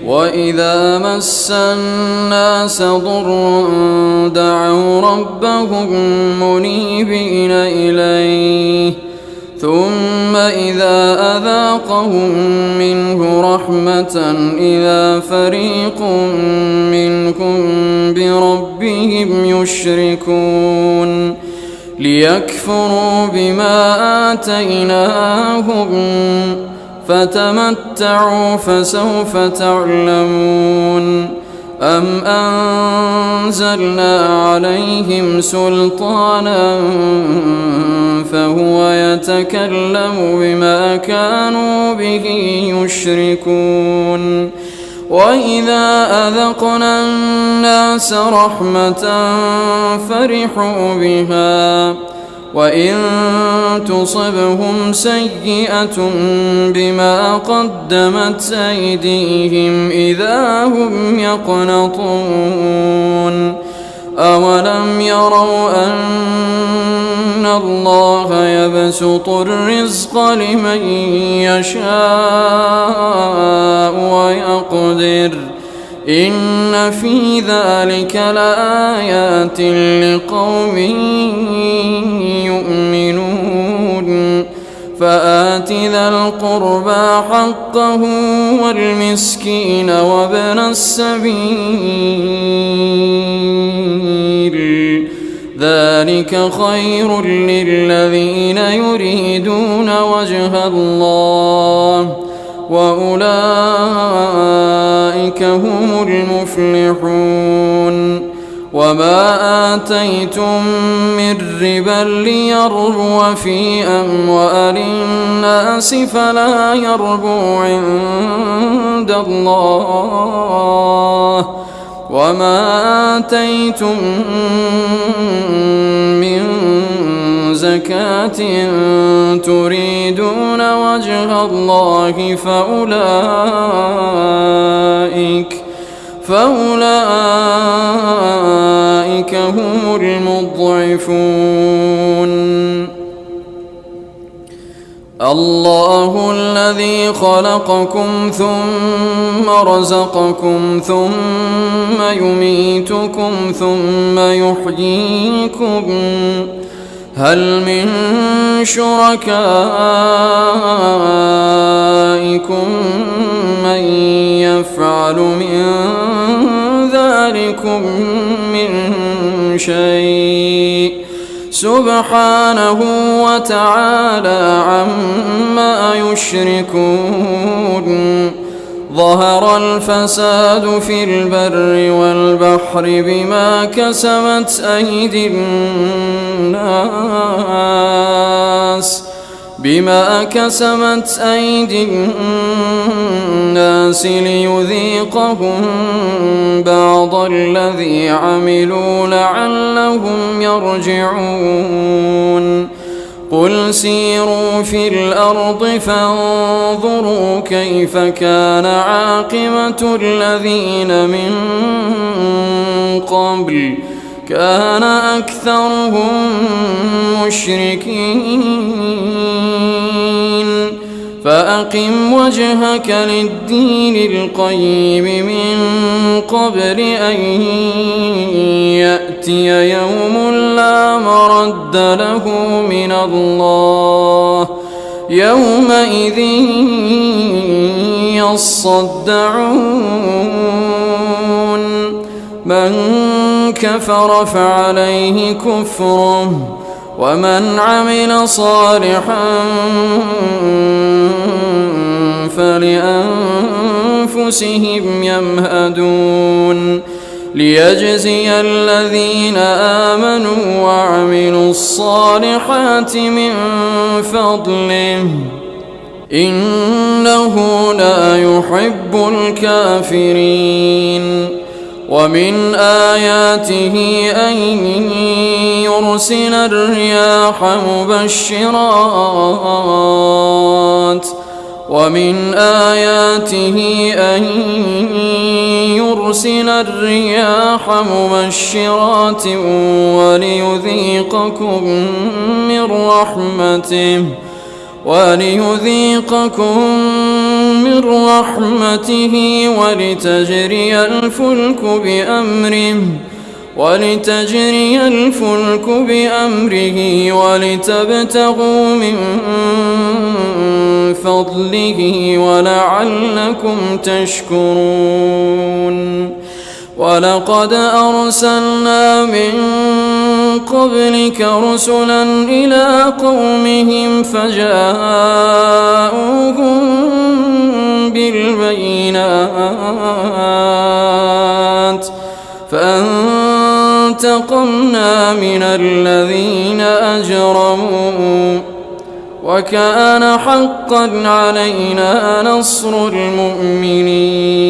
وإذا مس الناس ضر دعوا ربهم منيبين إليه ثم إذا أذاقهم منه رحمة إذا فريق منهم بربهم يشركون ليكفروا بما آتيناهم فتمتعوا فسوف تعلمون أم أنزلنا عليهم سلطانا فهو يتكلم بما كانوا به يشركون وإذا أذقنا الناس رحمة فرحوا بها وإن تصبهم سيئة بما قدمت أيديهم إذا هم يقنطون أولم يروا أن الله يبسط الرزق لمن يشاء ويقدر إن في ذلك لآيات لقوم يؤمنون فآت ذا القربى حقه والمسكين وابن السبيل ذلك خير للذين يريدون وجه الله وأولئك هم المفلحون وما آتيتم من ربا ليربو في أموال الناس فلا يربو عند الله وما آتيتم من زكاة تريدون وجه الله فأولئك هم المضعفون الله الذي خلقكم ثم رزقكم ثم يميتكم ثم يحييكم هل من شركائكم من يفعل من ذلكم من شيء سبحانه وتعالى عما يشركون ظهر الفساد في البر والبحر بما كسبت أيدي الناس ليذيقهم بعض الذي عملوا لعلهم يرجعون قل سيروا في الأرض فانظروا كيف كان عاقبة الذين من قبل كان أكثرهم مشركين فأقم وجهك للدين القيم من قبل أن يأتي يوم لا مرد له من الله يومئذ يصدعون من كفر فعليه كفره ومن عمل صالحا فلأنفسهم يمهدون ليجزي الذين آمنوا وعملوا الصالحات من فضله إنه لا يحب الكافرين ومن آياته أن يرسل الرياح مبشرات وليذيقكم من رحمته ولتجري الفلك بأمره ولتبتغوا من فضله ولعلكم تشكرون ولقد أرسلنا من قبلك رسلا إلى قومهم فجاءوهم بالبينات فانتقمنا من الذين أجرموا وكان حقا علينا نصر المؤمنين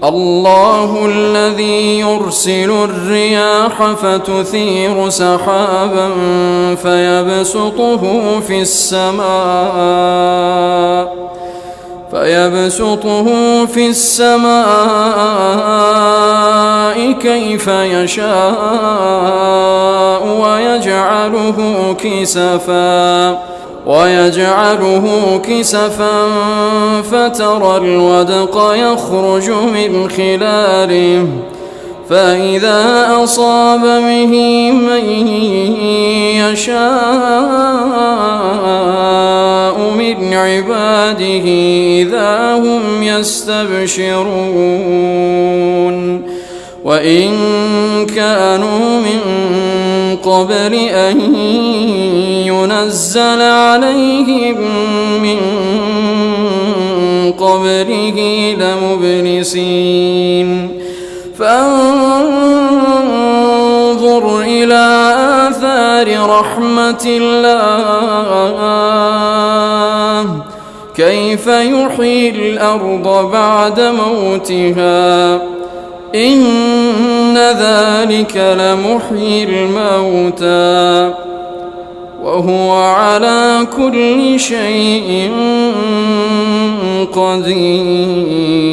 الله الذي يرسل الرياح فتثير سحابا فيبسطه في السماء كيف يشاء ويجعله كسفا فترى الودق يخرج من خلاله فإذا أصاب به من يشاء من عباده إذا هم يستبشرون وإن كانوا من قبل أن ينزل عليهم من قبله لمبلسين فانظر إلى آثار رحمة الله كيف يحيي الأرض بعد موتها إن ذلك لمحيي الموتى وهو على كل شيء قدير